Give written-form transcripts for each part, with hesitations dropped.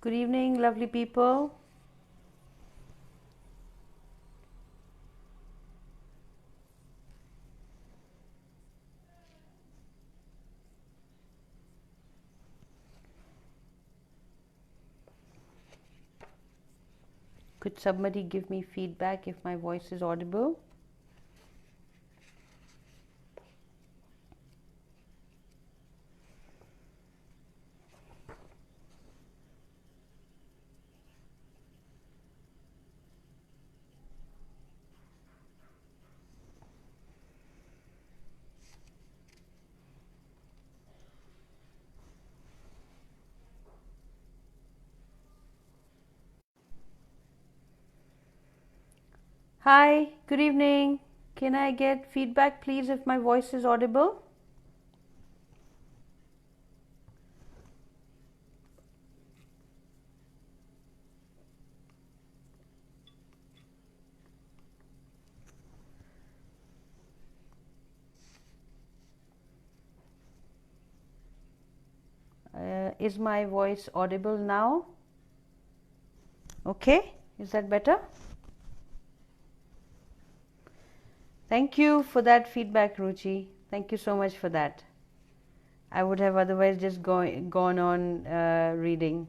Good evening, lovely people. Could somebody give me feedback if my voice is audible? Hi, good evening. Can I get feedback, please, if my voice is audible? Is my voice audible now? Okay, is that better? Thank you for that feedback, Ruchi. Thank you so much for that. I would have otherwise just gone on reading.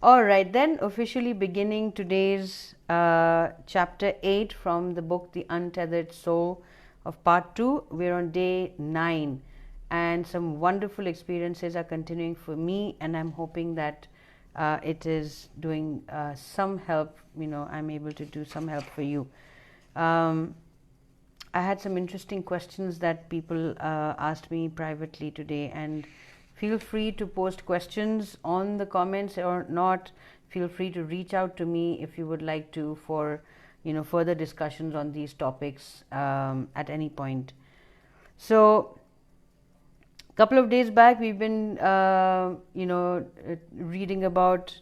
All right, then, officially beginning today's chapter 8 from the book The Untethered Soul of part 2. We're on day 9, and some wonderful experiences are continuing for me, and I'm hoping that it is doing some help. I'm able to do some help for you. I had some interesting questions that people asked me privately today, and feel free to post questions on the comments or not. Feel free to reach out to me if you would like to for further discussions on these topics at any point. So a couple of days back we've been reading about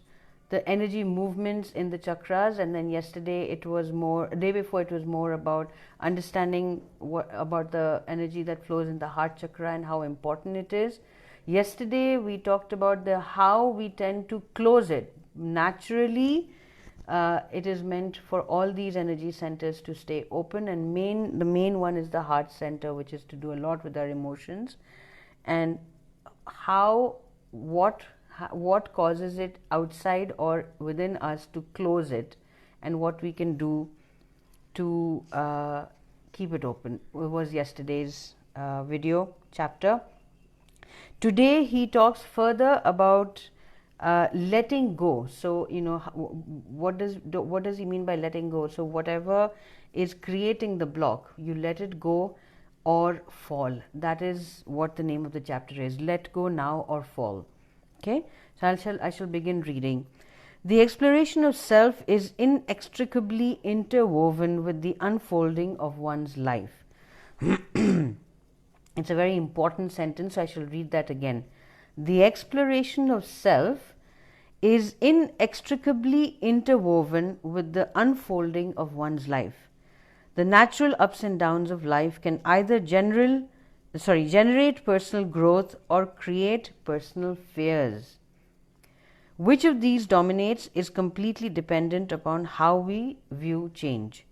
the energy movements in the chakras, and then yesterday day before it was more about understanding about the energy that flows in the heart chakra and how important it is. Yesterday we talked about how we tend to close it. Naturally, it is meant for all these energy centers to stay open, and the main one is the heart center, which is to do a lot with our emotions, and what causes it outside or within us to close it, and what we can do to keep it open. It was yesterday's video chapter. Today he talks further about letting go. So what does he mean by letting go? So whatever is creating the block, you let it go or fall. That is what the name of the chapter is. Let go now or fall. Okay, so I shall begin reading. The exploration of self is inextricably interwoven with the unfolding of one's life. It's a very important sentence, so I shall read that again. The exploration of self is inextricably interwoven with the unfolding of one's life. The natural ups and downs of life can either generate personal growth or create personal fears. Which of these dominates is completely dependent upon how we view change.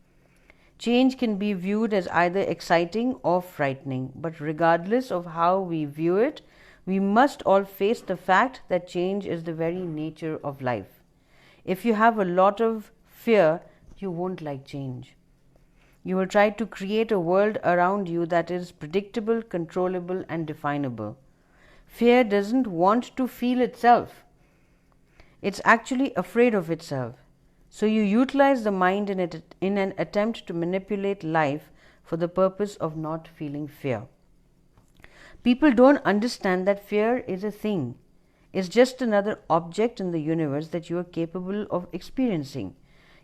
Change can be viewed as either exciting or frightening, but regardless of how we view it, we must all face the fact that change is the very nature of life. If you have a lot of fear, you won't like change. You will try to create a world around you that is predictable, controllable, and definable. Fear doesn't want to feel itself. It's actually afraid of itself. So you utilize the mind in an attempt to manipulate life for the purpose of not feeling fear. People don't understand that fear is a thing. It's just another object in the universe that you are capable of experiencing.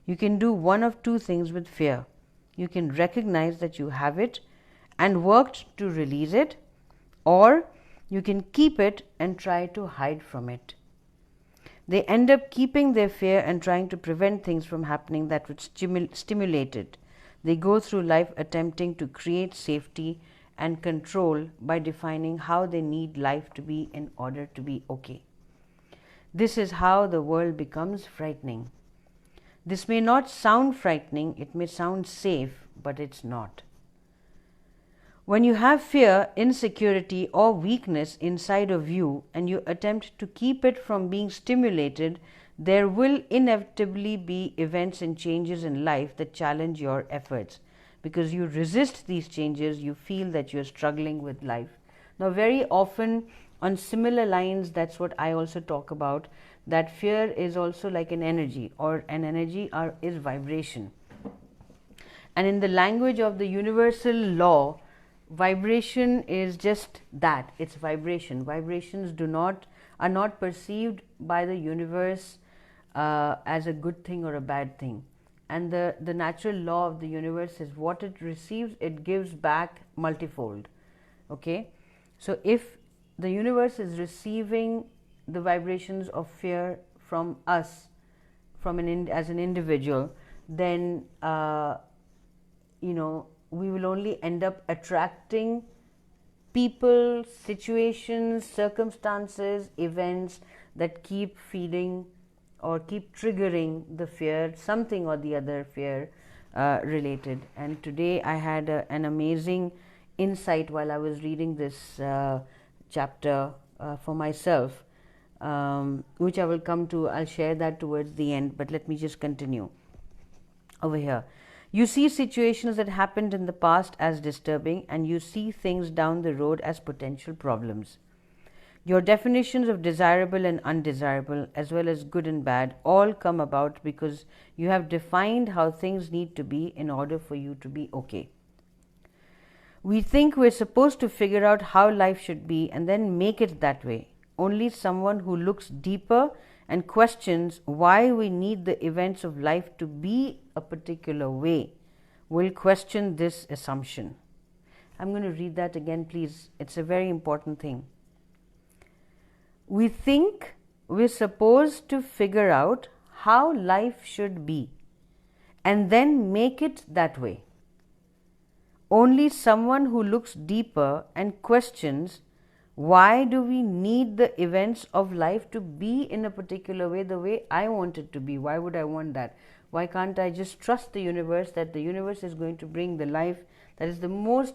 You can do one of two things with fear. You can recognize that you have it and work to release it, or you can keep it and try to hide from it. They end up keeping their fear and trying to prevent things from happening that would stimulate it. They go through life attempting to create safety and control by defining how they need life to be in order to be okay. This is how the world becomes frightening. This may not sound frightening, it may sound safe, but it's not. When you have fear, insecurity, or weakness inside of you and you attempt to keep it from being stimulated, there will inevitably be events and changes in life that challenge your efforts. Because you resist these changes, you feel that you're struggling with life. Now, very often on similar lines, that's what I also talk about, that fear is also like an energy, or an energy is vibration. And in the language of the universal law, vibration is just that, it's vibration. Vibrations are not perceived by the universe as a good thing or a bad thing. And the natural law of the universe is what it receives, it gives back multifold. Okay? So if the universe is receiving the vibrations of fear from us, as an individual, then we will only end up attracting people, situations, circumstances, events that keep feeding or keep triggering the fear, something or the other fear related. And today I had an amazing insight while I was reading this chapter for myself, which I will come to. I'll share that towards the end, but let me just continue over here. You see situations that happened in the past as disturbing, and you see things down the road as potential problems. Your definitions of desirable and undesirable, as well as good and bad, all come about because you have defined how things need to be in order for you to be okay. We think we're supposed to figure out how life should be and then make it that way. Only someone who looks deeper and questions why we need the events of life to be a particular way will question this assumption. I'm going to read that again, please. It's a very important thing. We think we're supposed to figure out how life should be and then make it that way. Only someone who looks deeper and questions why do we need the events of life to be in a particular way, the way I want it to be? Why would I want that? Why can't I just trust the universe, that the universe is going to bring the life that is the most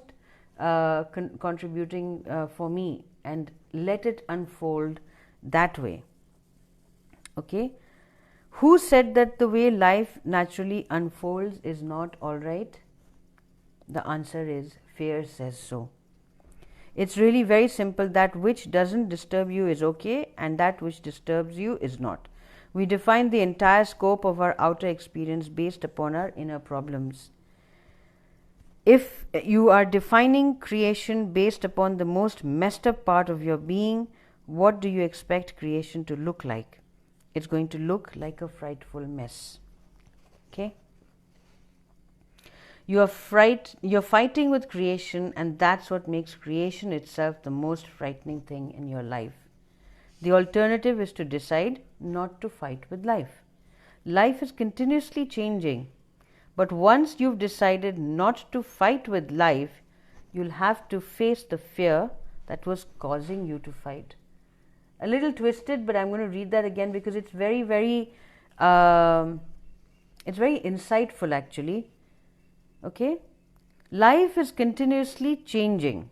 contributing for me, and let it unfold that way? Okay? Who said that the way life naturally unfolds is not all right? The answer is fear says so. It's really very simple. That which doesn't disturb you is okay, and that which disturbs you is not. We define the entire scope of our outer experience based upon our inner problems. If you are defining creation based upon the most messed up part of your being, what do you expect creation to look like? It's going to look like a frightful mess. Okay? You're fighting with creation, and that's what makes creation itself the most frightening thing in your life. The alternative is to decide not to fight with life. Life is continuously changing, but once you've decided not to fight with life, you'll have to face the fear that was causing you to fight. A little twisted, but I'm going to read that again because it's very, very insightful actually. Okay? Life is continuously changing.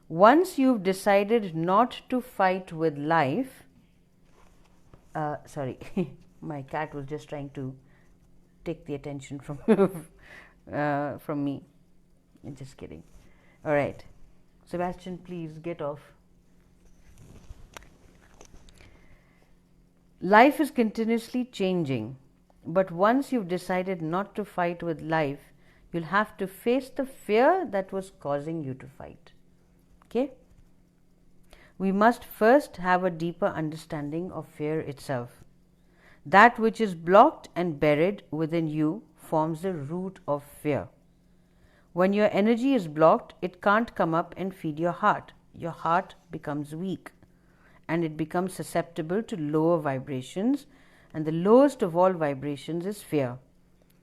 Once you've decided not to fight with life, sorry, my cat was just trying to take the attention from from me. Just kidding. All right, Sebastian, please get off. Life is continuously changing, but once you've decided not to fight with life, you'll have to face the fear that was causing you to fight. Okay? We must first have a deeper understanding of fear itself. That which is blocked and buried within you forms the root of fear. When your energy is blocked, it can't come up and feed your heart. Your heart becomes weak and it becomes susceptible to lower vibrations, and the lowest of all vibrations is fear.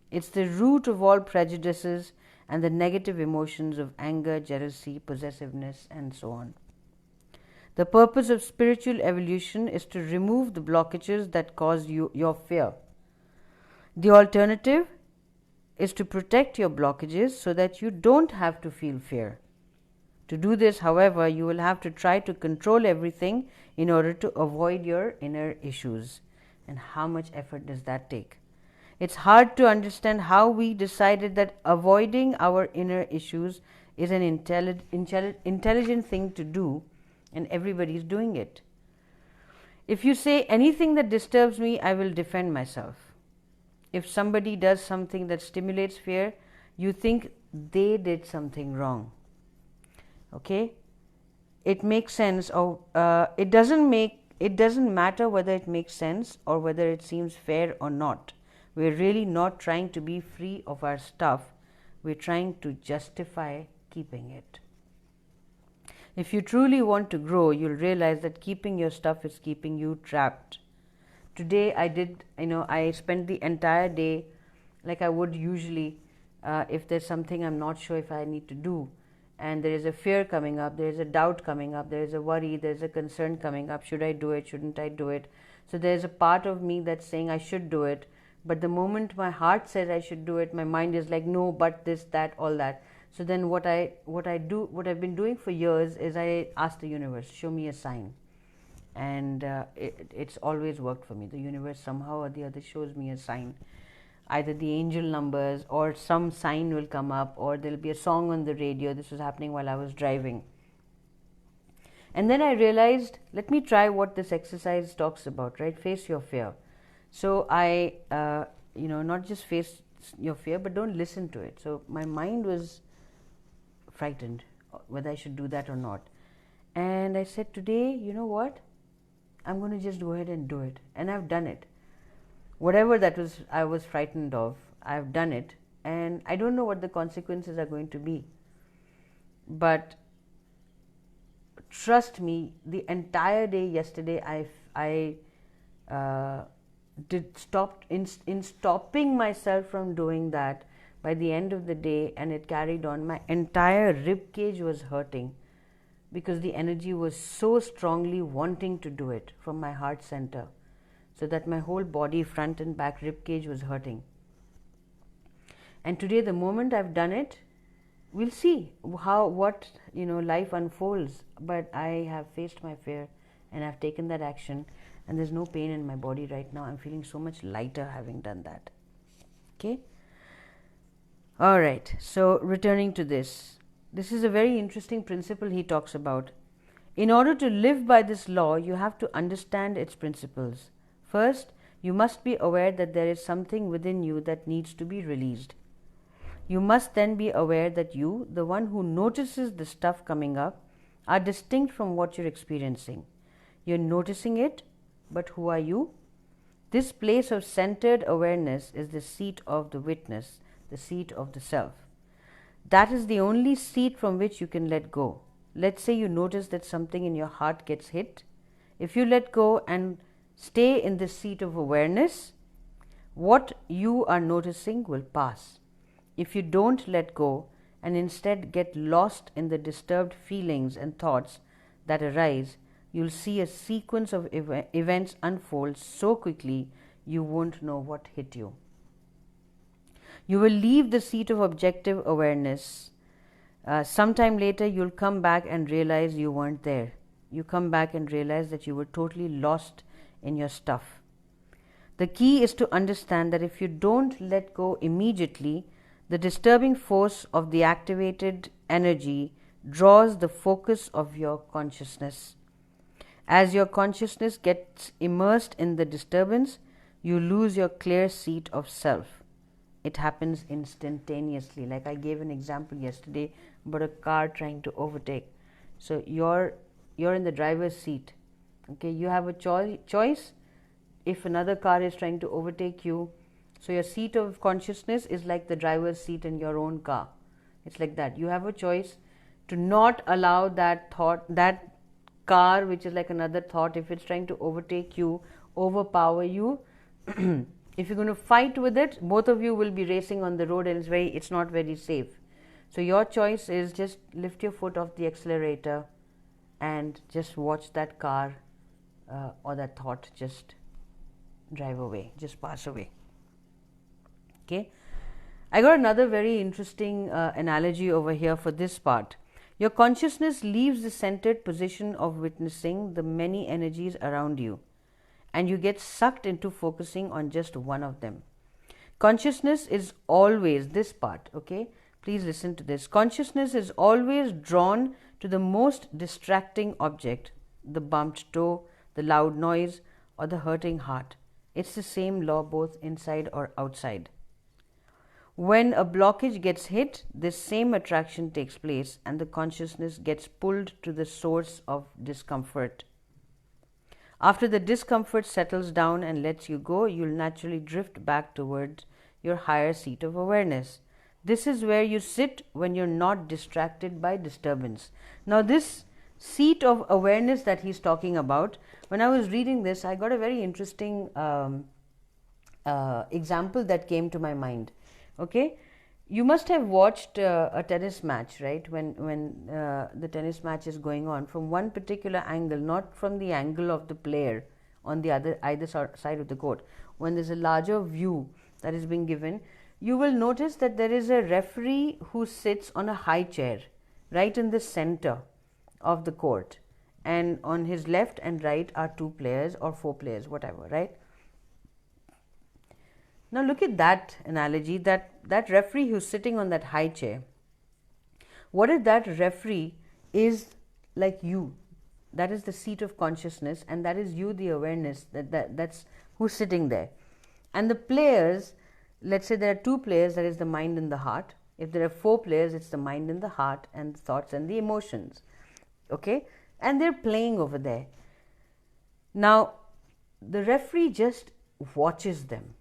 It's the root of all prejudices and the negative emotions of anger, jealousy, possessiveness, and so on. The purpose of spiritual evolution is to remove the blockages that cause you your fear. The alternative is to protect your blockages so that you don't have to feel fear. To do this, however, you will have to try to control everything in order to avoid your inner issues. And how much effort does that take? It's hard to understand how we decided that avoiding our inner issues is an intelligent thing to do, and everybody is doing it. If you say anything that disturbs me, I will defend myself. If somebody does something that stimulates fear, you think they did something wrong. Okay? It makes sense, or it doesn't matter whether it makes sense or whether it seems fair or not. We're really not trying to be free of our stuff. We're trying to justify keeping it. If you truly want to grow, you'll realize that keeping your stuff is keeping you trapped. Today I spent the entire day like I would usually if there's something I'm not sure if I need to do, and there is a fear coming up, there is a doubt coming up, there is a worry, there is a concern coming up. Should I do it? Shouldn't I do it? So there's a part of me that's saying I should do it, but the moment my heart says I should do it, my mind is like, no, but this, that, all that. So then what I've been doing for years is I ask the universe, show me a sign. And it's always worked for me. The universe somehow or the other shows me a sign. Either the angel numbers or some sign will come up, or there'll be a song on the radio. This was happening while I was driving. And then I realized, let me try what this exercise talks about, right? Face your fear. So I, not just face your fear, but don't listen to it. So my mind was frightened whether I should do that or not. And I said, today, you know what? I'm going to just go ahead and do it. And I've done it. Whatever I was frightened of, I've done it. And I don't know what the consequences are going to be. But trust me, the entire day yesterday, I in stopping myself from doing that. By the end of the day, and it carried on, my entire rib cage was hurting because the energy was so strongly wanting to do it from my heart center, so that my whole body, front and back rib cage was hurting. And today, the moment I've done it, we'll see what life unfolds. But I have faced my fear and I've taken that action, and there's no pain in my body right now. I'm feeling so much lighter having done that. Okay? All right, so returning to this is a very interesting principle he talks about. In order to live by this law, you have to understand its principles. First, you must be aware that there is something within you that needs to be released. You must then be aware that you, the one who notices the stuff coming up, are distinct from what you're experiencing. You're noticing it, but who are you? This place of centered awareness is the seat of the witness, the seat of the self. That is the only seat from which you can let go. Let's say you notice that something in your heart gets hit. If you let go and stay in the seat of awareness, what you are noticing will pass. If you don't let go and instead get lost in the disturbed feelings and thoughts that arise, you'll see a sequence of events unfold so quickly you won't know what hit you. You will leave the seat of objective awareness. Sometime later, you'll come back and realize you weren't there. You come back and realize that you were totally lost in your stuff. The key is to understand that if you don't let go immediately, the disturbing force of the activated energy draws the focus of your consciousness. As your consciousness gets immersed in the disturbance, you lose your clear seat of self. It happens instantaneously. Like I gave an example yesterday about a car trying to overtake. So you're in the driver's seat. Okay, you have a choice. If another car is trying to overtake you, so your seat of consciousness is like the driver's seat in your own car. It's like that. You have a choice to not allow that thought, that car, which is like another thought, if it's trying to overtake you, overpower you. If you're going to fight with it, both of you will be racing on the road, and it's not very safe. So your choice is just lift your foot off the accelerator and just watch that car or that thought just drive away, just pass away. Okay, I got another very interesting analogy over here for this part. Your consciousness leaves the centered position of witnessing the many energies around you, and you get sucked into focusing on just one of them. Consciousness is always, this part, okay, please listen to this. Consciousness is always drawn to the most distracting object, the bumped toe, the loud noise, or the hurting heart. It's the same law both inside or outside. When a blockage gets hit, this same attraction takes place and the consciousness gets pulled to the source of discomfort. After the discomfort settles down and lets you go, you'll naturally drift back towards your higher seat of awareness. This is where you sit when you're not distracted by disturbance. Now, this seat of awareness that he's talking about, when I was reading this, I got a very interesting example that came to my mind. Okay, you must have watched a tennis match, right? When the tennis match is going on, from one particular angle, not from the angle of the player on the either side of the court. When there's a larger view that is being given, you will notice that there is a referee who sits on a high chair right in the center of the court, and on his left and right are 2 players or 4 players, whatever, right? Now look at that analogy, that referee who's sitting on that high chair. What if that referee is like you? That is the seat of consciousness, and that is you, the awareness, that's who's sitting there. And the players, let's say there are 2 players, that is the mind and the heart. If there are 4 players, it's the mind and the heart and the thoughts and the emotions. Okay? And they're playing over there. Now, the referee just watches them.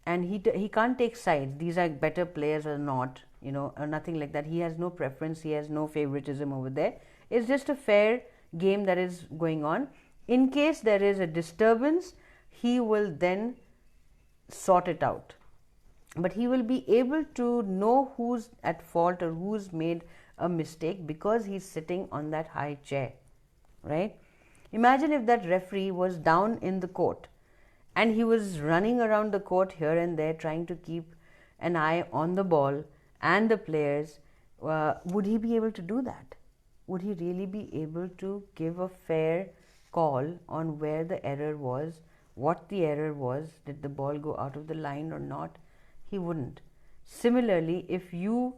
And he can't take sides. These are better players or not, or nothing like that. He has no preference. He has no favoritism over there. It's just a fair game that is going on. In case there is a disturbance, he will then sort it out. But he will be able to know who's at fault or who's made a mistake because he's sitting on that high chair, right? Imagine if that referee was down in the court and he was running around the court here and there trying to keep an eye on the ball and the players. Would he be able to do that? Would he really be able to give a fair call on where the error was, what the error was, did the ball go out of the line or not? He wouldn't. Similarly, if you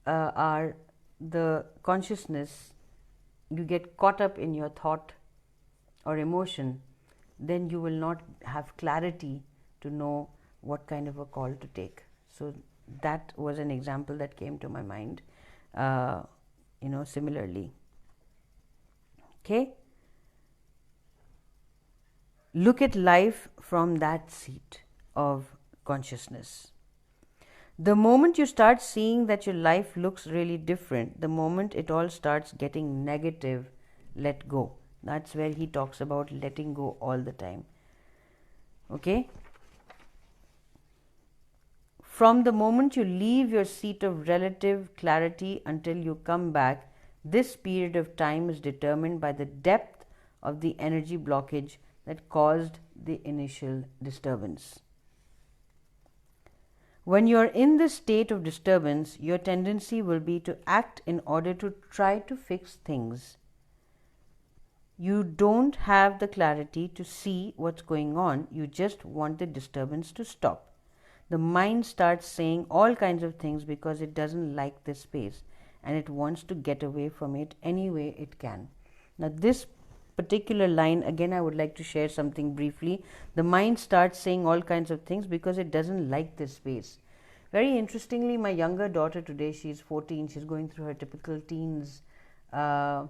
are the consciousness, you get caught up in your thought or emotion, then you will not have clarity to know what kind of a call to take. So that was an example that came to my mind, similarly. Okay? Look at life from that seat of consciousness. The moment you start seeing that your life looks really different, the moment it all starts getting negative, let go. That's where he talks about letting go all the time. Okay? From the moment you leave your seat of relative clarity until you come back, this period of time is determined by the depth of the energy blockage that caused the initial disturbance. When you are in this state of disturbance, your tendency will be to act in order to try to fix things. You don't have the clarity to see what's going on. You just want the disturbance to stop. The mind starts saying all kinds of things because it doesn't like this space and it wants to get away from it any way it can. Now, this particular line, again, I would like to share something briefly. The mind starts saying all kinds of things because it doesn't like this space. Very interestingly, my younger daughter today, she's 14, she's going through her typical teens. I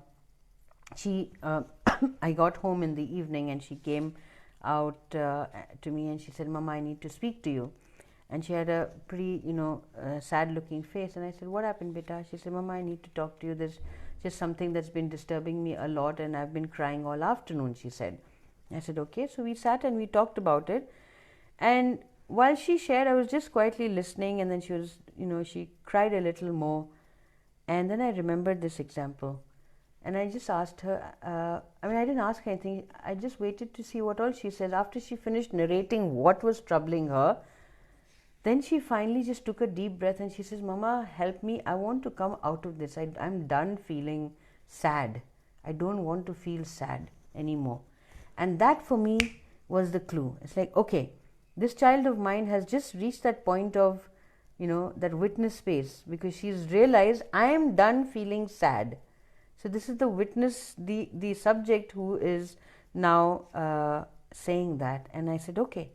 got home in the evening and she came out to me and she said, "Mama, I need to speak to you." And she had a pretty, sad looking face. And I said, "What happened, beta?" She said, "Mama, I need to talk to you. There's just something that's been disturbing me a lot and I've been crying all afternoon," she said. I said, "Okay." So we sat and we talked about it. And while she shared, I was just quietly listening, and then she was, she cried a little more. And then I remembered this example. And I just asked her, I didn't ask her anything. I just waited to see what all she said. After she finished narrating what was troubling her, then she finally just took a deep breath and she says, Mama, help me. I want to come out of this. I'm done feeling sad. I don't want to feel sad anymore. And that for me was the clue. It's like, okay, this child of mine has just reached that point of, that witness space, because she's realized I am done feeling sad. So this is the witness, the subject who is now saying that. And I said, okay,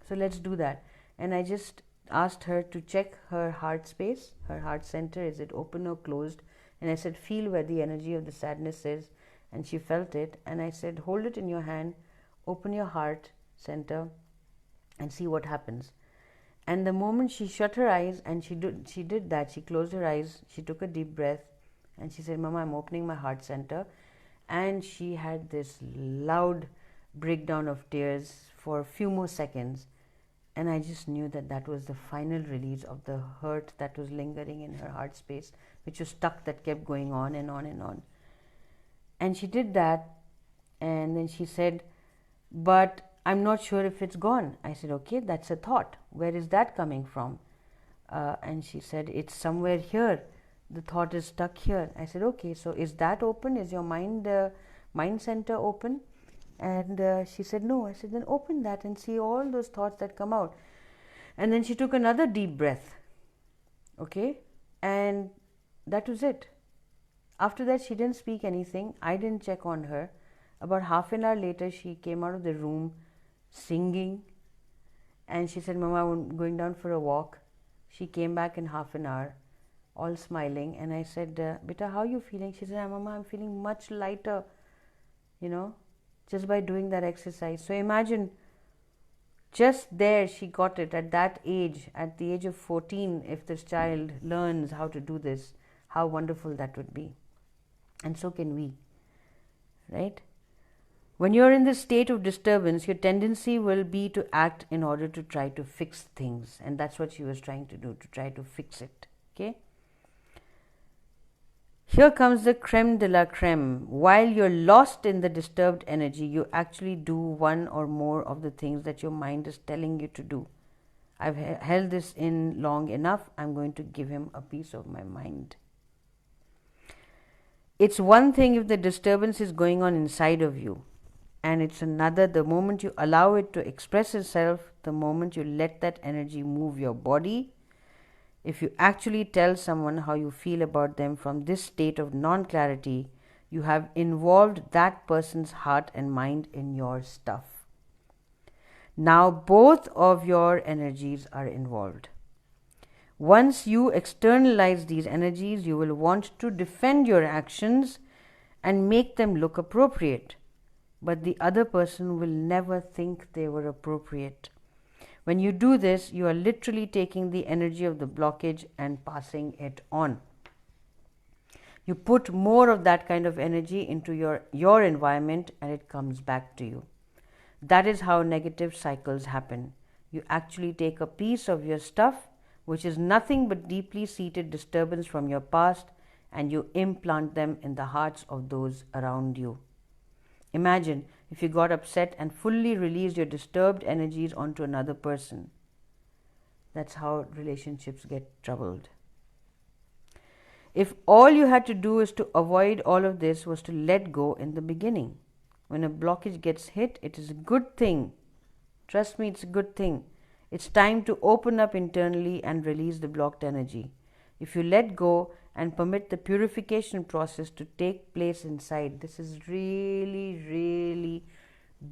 so let's do that. And I just asked her to check her heart space, her heart center. Is it open or closed? And I said, feel where the energy of the sadness is. And she felt it. And I said, hold it in your hand, open your heart center and see what happens. And the moment she shut her eyes, and she did that, she closed her eyes, she took a deep breath, and she said, Mama, I'm opening my heart center. And she had this loud breakdown of tears for a few more seconds. And I just knew that that was the final release of the hurt that was lingering in her heart space, which was stuck, that kept going on and on and on. And she did that, and then she said, but I'm not sure if it's gone. I said, okay, that's a thought. Where is that coming from? And she said, it's somewhere here. The thought is stuck here. I said, okay, so is that open? Is your mind center open? And she said, no. I said, then open that and see all those thoughts that come out. And then she took another deep breath. Okay? And that was it. After that, she didn't speak anything. I didn't check on her. About half an hour later, she came out of the room singing. And she said, Mama, I'm going down for a walk. She came back in half an hour, all smiling. And I said, Beta, how are you feeling? She said, Mama, I'm feeling much lighter, just by doing that exercise. So imagine, just there she got it at that age, at the age of 14, if this child learns how to do this, how wonderful that would be. And so can we, right? When you're in this state of disturbance, your tendency will be to act in order to try to fix things. And that's what she was trying to do, to try to fix it. Okay? Here comes the creme de la creme. While you're lost in the disturbed energy, you actually do one or more of the things that your mind is telling you to do. I've held this in long enough. I'm going to give him a piece of my mind. It's one thing if the disturbance is going on inside of you, and it's another the moment you allow it to express itself, the moment you let that energy move your body. If you actually tell someone how you feel about them from this state of non-clarity, you have involved that person's heart and mind in your stuff. Now both of your energies are involved. Once you externalize these energies, you will want to defend your actions and make them look appropriate. But the other person will never think they were appropriate. When you do this, you are literally taking the energy of the blockage and passing it on. You put more of that kind of energy into your environment, and it comes back to you. That is how negative cycles happen. You actually take a piece of your stuff, which is nothing but deeply seated disturbance from your past, and you implant them in the hearts of those around you. Imagine if you got upset and fully released your disturbed energies onto another person. That's how relationships get troubled. If all you had to do is to avoid all of this was to let go in the beginning. When a blockage gets hit, it is a good thing. Trust me, it's a good thing. It's time to open up internally and release the blocked energy. If you let go and permit the purification process to take place inside, this is really, really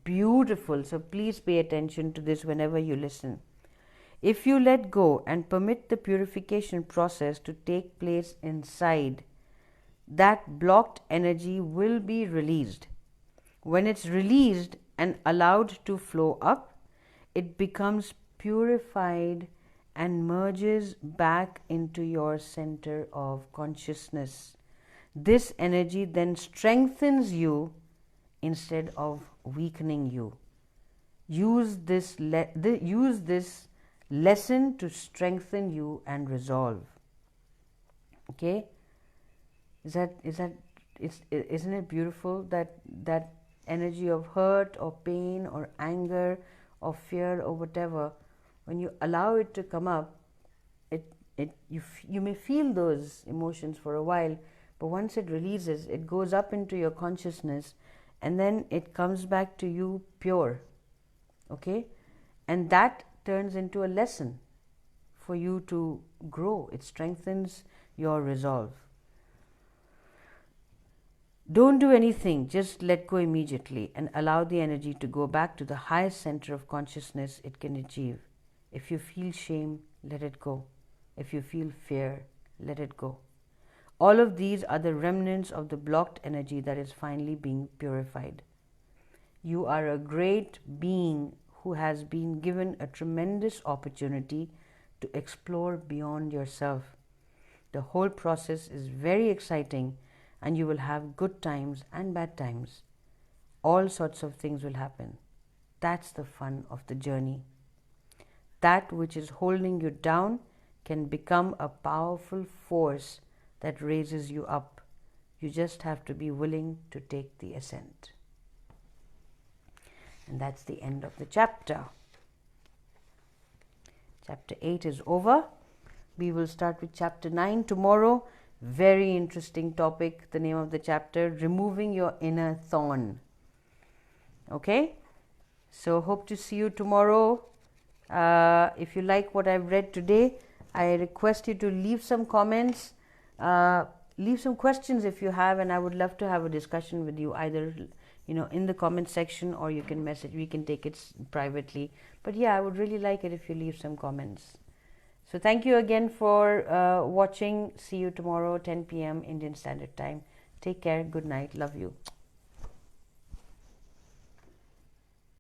beautiful. So please pay attention to this whenever you listen. If you let go and permit the purification process to take place inside, that blocked energy will be released. When it's released and allowed to flow up, it becomes purified and merges back into your center of consciousness. This energy then strengthens you instead of weakening you. Use this lesson to strengthen you and resolve. Okay? Is that isn't it beautiful that that energy of hurt or pain or anger or fear or whatever, when you allow it to come up, you may feel those emotions for a while, but once it releases, it goes up into your consciousness, and then it comes back to you pure. Okay? And that turns into a lesson for you to grow. It strengthens your resolve. Don't do anything, just let go immediately and allow the energy to go back to the highest center of consciousness it can achieve. If you feel shame, let it go. If you feel fear, let it go. All of these are the remnants of the blocked energy that is finally being purified. You are a great being who has been given a tremendous opportunity to explore beyond yourself. The whole process is very exciting, and you will have good times and bad times. All sorts of things will happen. That's the fun of the journey. That which is holding you down can become a powerful force that raises you up. You just have to be willing to take the ascent. And that's the end of the chapter. Chapter 8 is over. We will start with chapter 9 tomorrow. Very interesting topic. The name of the chapter, Removing Your Inner Thorn. Okay? So hope to see you tomorrow. If you like what I've read today, I request you to leave some comments. Leave some questions if you have, and I would love to have a discussion with you, either in the comment section, or you can message. We can take it privately. But yeah, I would really like it if you leave some comments. So thank you again for watching. See you tomorrow, 10 p.m. Indian Standard Time. Take care. Good night. Love you.